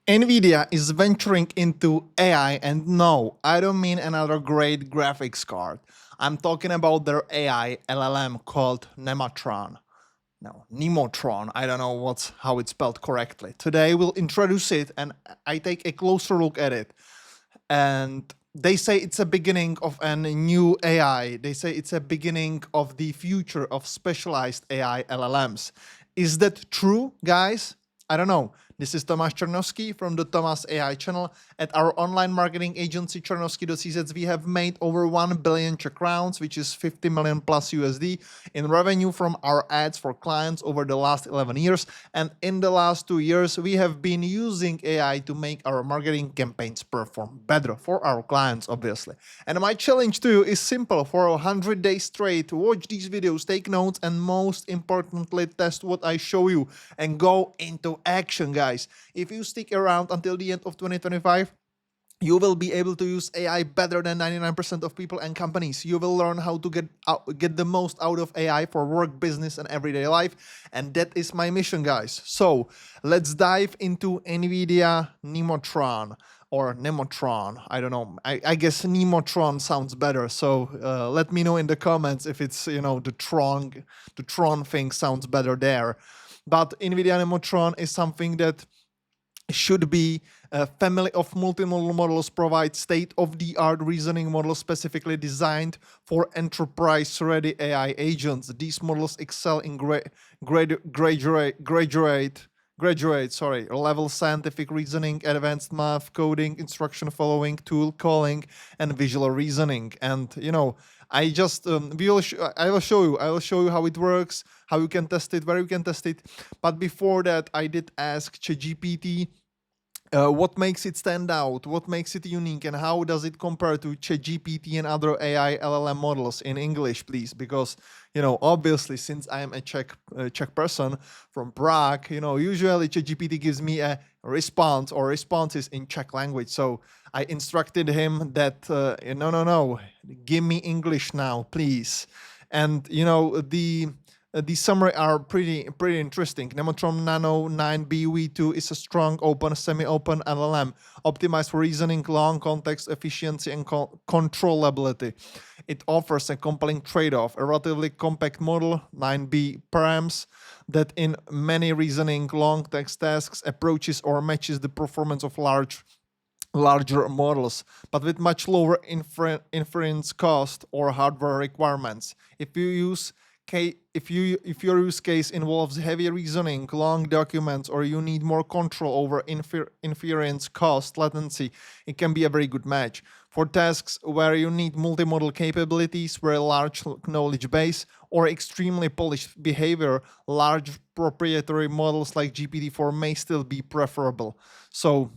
Nvidia is venturing into AI, and no, I don't mean another great graphics card. I'm talking about their AI LLM called Nemotron. No, Nemotron. I don't know how it's spelled correctly. Today we'll introduce it and I take a closer look at it. And they say it's a beginning of a new AI. They say it's a beginning of the future of specialized AI LLMs. Is that true, guys? I don't know. This is Tomáš Černovský from the Tomáš AI channel. At our online marketing agency Černovský.cz, we have made over 1 billion Czech crowns, which is 50 million plus USD, in revenue from our ads for clients over the last 11 years. And in the last 2 years, we have been using AI to make our marketing campaigns perform better for our clients, obviously. And my challenge to you is simple. For 100 days straight, watch these videos, take notes, and most importantly, test what I show you and go into action, guys. If you stick around until the end of 2025, you will be able to use AI better than 99% of people and companies. You will learn how to get the most out of AI for work, business, and everyday life. And that is my mission, guys. So let's dive into Nvidia Nemotron or Nemotron. I don't know. I guess Nemotron sounds better. So let me know in the comments if it's, the Tron thing sounds better there. But Nvidia Nemotron is something that should be a family of multimodal models, provide state-of-the-art reasoning models specifically designed for enterprise-ready AI agents. These models excel in level scientific reasoning, advanced math, coding, instruction following, tool calling, and visual reasoning. And I will show you how it works, how you can test it, where you can test it. But before that, I did ask ChatGPT what makes it stand out, what makes it unique, and how does it compare to ChatGPT and other AI LLM models in English, please? Because, obviously, since I am a Czech person from Prague, usually ChatGPT gives me a response or responses in Czech language. So I instructed him that, no, give me English now, please. And, the summary are pretty interesting. Neotron Nano 9B V2 is a strong, open, semi-open LLM, optimized for reasoning, long context, efficiency, and controllability. It offers a compelling trade-off, a relatively compact model, 9B params, that in many reasoning, long text tasks approaches or matches the performance of larger models, but with much lower inference cost or hardware requirements. If your use case involves heavy reasoning, long documents, or you need more control over inference cost, latency, it can be a very good match. For tasks where you need multimodal capabilities, very large knowledge base, or extremely polished behavior, large proprietary models like GPT-4 may still be preferable. So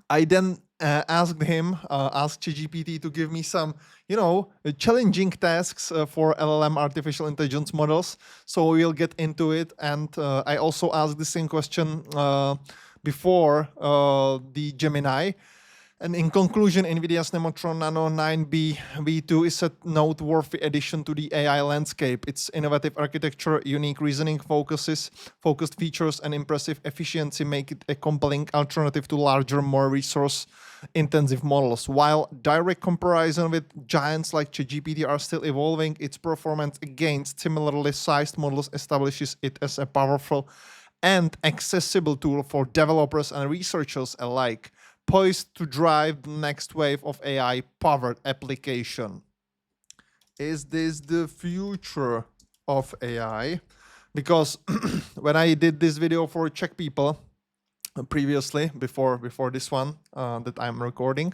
I then asked ChatGPT to give me some, challenging tasks for LLM artificial intelligence models. So we'll get into it. And I also asked the same question before the Gemini. And in conclusion, NVIDIA's Neotron Nano 9B V2 is a noteworthy addition to the AI landscape. Its innovative architecture, unique reasoning focused features, and impressive efficiency make it a compelling alternative to larger, more resource-intensive models. While direct comparison with giants like ChatGPT are still evolving, its performance against similarly sized models establishes it as a powerful and accessible tool for developers and researchers alike, poised to drive the next wave of AI-powered application. Is this the future of AI? Because when I did this video for Czech people previously, before this one that I'm recording,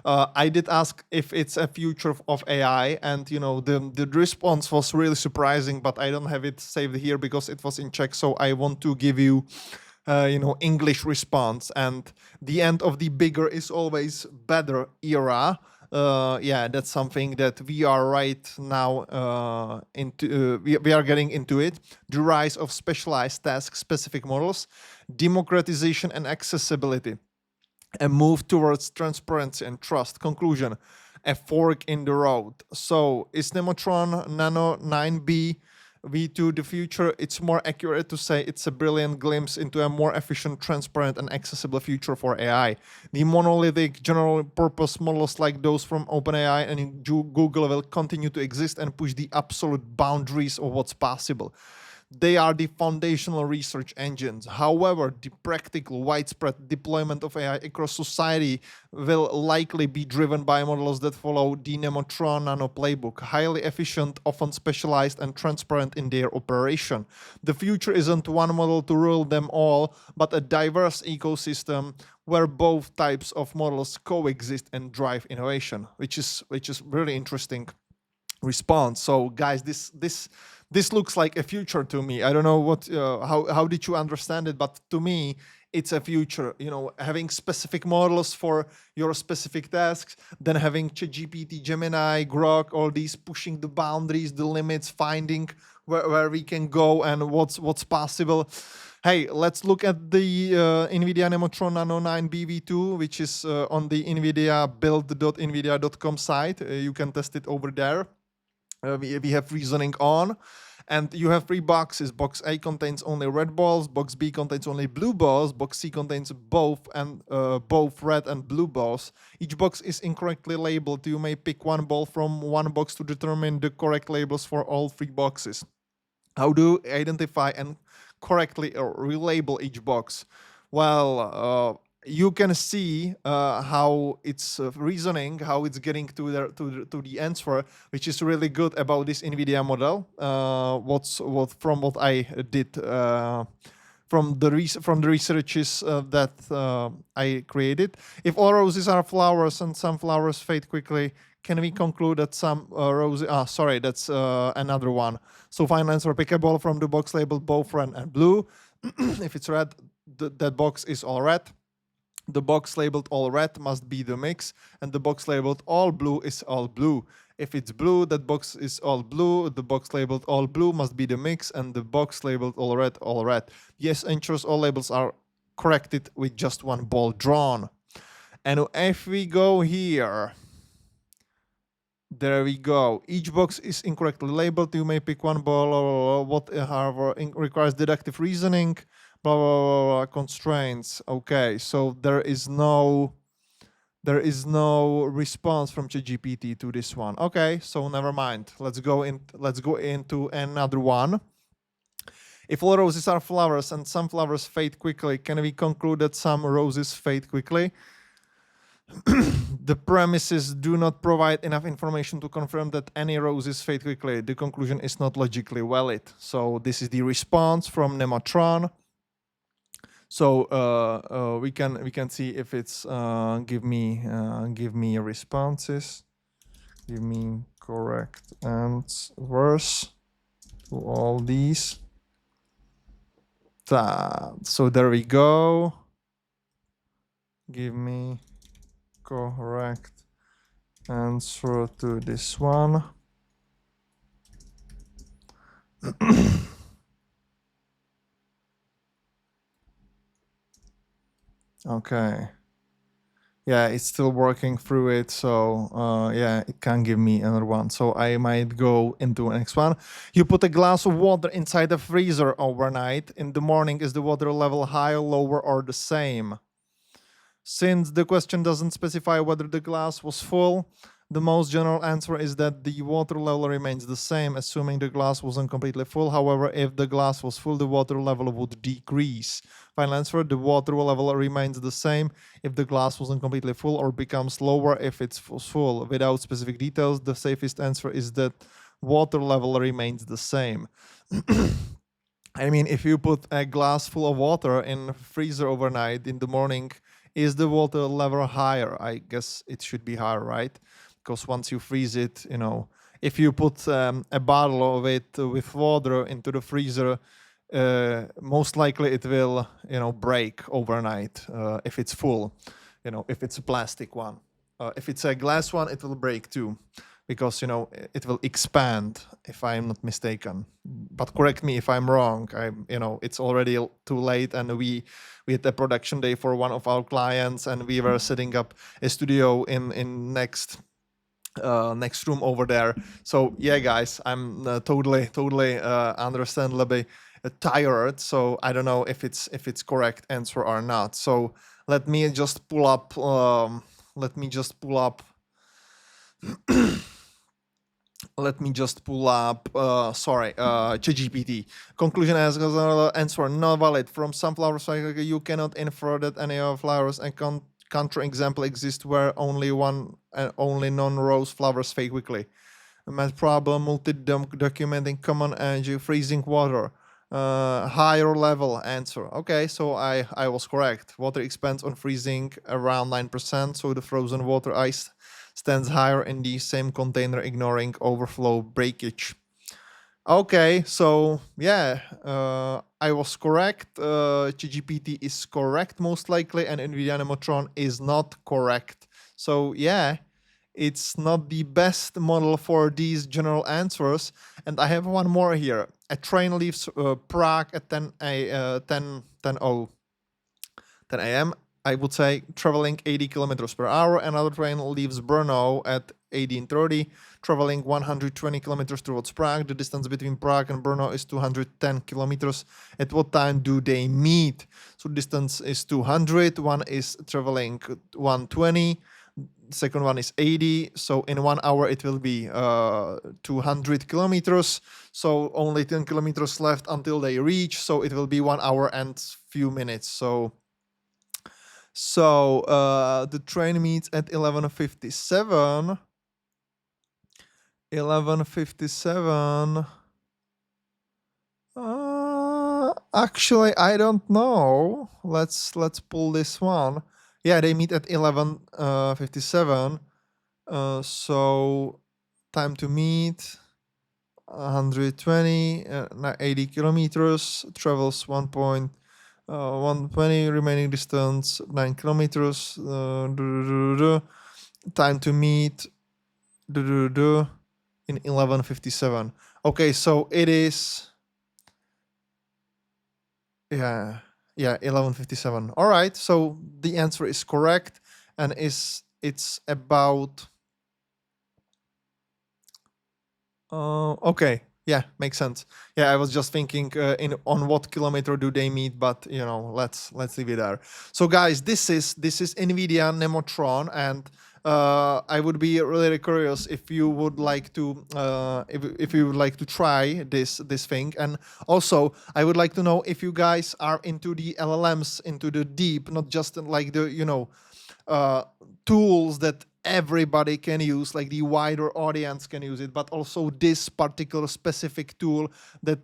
I did ask if it's a future of AI, and the response was really surprising, but I don't have it saved here because it was in Czech, so I want to give you English response. And the end of the bigger is always better era. That's something that we are right now we are getting into it. The rise of specialized task-specific models, democratization and accessibility, a move towards transparency and trust. Conclusion, a fork in the road. So is Neotron Nano 9B V2, the future, it's more accurate to say it's a brilliant glimpse into a more efficient, transparent, and accessible future for AI. The monolithic general purpose models like those from OpenAI and Google will continue to exist and push the absolute boundaries of what's possible. They are the foundational research engines. However, the practical, widespread deployment of AI across society will likely be driven by models that follow the Neotron Nano playbook, highly efficient, often specialized, and transparent in their operation. The future isn't one model to rule them all, but a diverse ecosystem where both types of models coexist and drive innovation, which is really interesting response. So guys, this looks like a future to me. I don't know what how did you understand it, but to me it's a future, having specific models for your specific tasks, then having ChatGPT, Gemini, Grok, all these pushing the boundaries, the limits, finding where we can go and what's possible. Hey, let's look at the Nvidia Nemotron Nano 9 BV2, which is on the Nvidia build.nvidia.com site. You can test it over there. We have reasoning on, and you have 3 boxes. Box A contains only red balls, box B contains only blue balls, box C contains both red and blue balls. Each box is incorrectly labeled. You may pick one ball from one box to determine the correct labels for all 3 boxes. How do you identify and correctly relabel each box? Well, you can see how it's reasoning, how it's getting to the answer, which is really good about this NVIDIA model. From what I did from the researches that I created. If all roses are flowers and some flowers fade quickly, can we conclude that some roses? Sorry, that's another one. So final answer: pick a ball from the box labeled both red and blue. If it's red, that box is all red. The box labeled all red must be the mix, and the box labeled all blue is all blue. If it's blue, that box is all blue. The box labeled all blue must be the mix, and the box labeled all red, all red. Yes, ensures all labels are corrected with just one ball drawn. And if we go here, there we go. Each box is incorrectly labeled. You may pick one ball, however, requires deductive reasoning. Blah, blah, blah, blah, constraints. Okay, so there is no response from ChatGPT to this one. Okay, so never mind. Let's go into another one. If all roses are flowers and some flowers fade quickly, can we conclude that some roses fade quickly? The premises do not provide enough information to confirm that any roses fade quickly. The conclusion is not logically valid. So this is the response from Nemotron. So we can see if it's give me responses, give me correct answers to all these. So there we go. Give me correct answer to this one. Okay. Yeah, it's still working through it, so yeah, it can give me another one. So I might go into the next one. You put a glass of water inside the freezer overnight. In the morning, is the water level higher, lower, or the same? Since the question doesn't specify whether the glass was full, the most general answer is that the water level remains the same, assuming the glass wasn't completely full. However, if the glass was full, the water level would decrease. Final answer: the water level remains the same if the glass wasn't completely full, or becomes lower if it's full. Without specific details, the safest answer is that water level remains the same. I mean, if you put a glass full of water in a freezer overnight, in the morning, is the water level higher? I guess it should be higher, right? Because once you freeze it, if you put a bottle of it with water into the freezer, most likely it will, break overnight if it's full, if it's a plastic one. If it's a glass one, it will break too, because, it will expand, if I'm not mistaken. But correct me if I'm wrong. It's already too late, and we had a production day for one of our clients, and we were setting up a studio in next next room over there. So yeah, guys, I'm totally understandably tired. So I don't know if it's correct answer or not. So let me just pull up. Let me just pull up. Let me just pull up. ChatGPT. Conclusion as answer not valid. From sunflower cycle, you cannot infer that any of flowers and counterexample exist where only one and only non-rose flowers fade quickly. Math problem, multi-documenting common energy, freezing water. Higher level answer. Okay, so I was correct. Water expands on freezing around 9%, so the frozen water ice stands higher in the same container, ignoring overflow breakage. Okay, so yeah, I was correct. ChatGPT is correct most likely, and Nvidia Nemotron is not correct. So yeah, it's not the best model for these general answers. And I have one more here. A train leaves Prague at 10 a.m. I would say traveling 80 kilometers per hour. Another train leaves Brno at 18:30, traveling 120 kilometers towards Prague. The distance between Prague and Brno is 210 kilometers. At what time do they meet? So distance is 200. One is traveling 120. Second one is 80. So in 1 hour it will be 200 kilometers. So only 10 kilometers left until they reach. So it will be 1 hour and few minutes. So the train meets at 11:57. 11:57. Actually, I don't know. Let's pull this one. Yeah, they meet at 11:57. So time to meet 120, 80 kilometers, travels 120, remaining distance 9 kilometers. Time to meet in 11:57. Okay, so it is, yeah, 11:57. All right, so the answer is correct, and it's about okay. Yeah, makes sense. Yeah, I was just thinking in on what kilometer do they meet, but let's leave it there. So guys, this is Nvidia Nemotron, and I would be really curious if you would like to if you would like to try this thing, and also I would like to know if you guys are into the LLMs, into the deep, not just like the tools that everybody can use, like the wider audience can use it, but also this particular specific tool that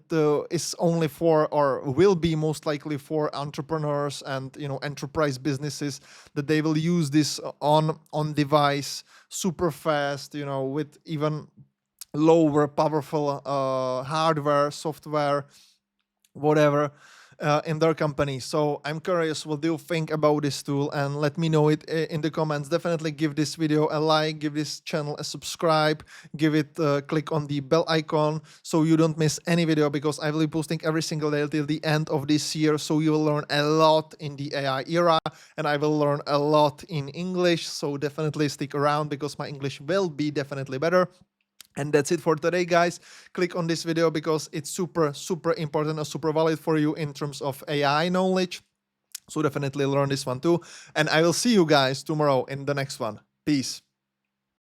is only for, or will be most likely for, entrepreneurs and enterprise businesses, that they will use this on device super fast, with even lower powerful hardware, software, whatever, in their company. So I'm curious, what do you think about this tool? And let me know it in the comments. Definitely give this video a like, give this channel a subscribe, give it click on the bell icon so you don't miss any video, because I will be posting every single day till the end of this year. So you will learn a lot in the AI era, and I will learn a lot in English. So definitely stick around, because my English will be definitely better. And that's it for today, guys. Click on this video because it's super important and super valid for you in terms of AI knowledge. So definitely learn this one too. And I will see you guys tomorrow in the next one. Peace.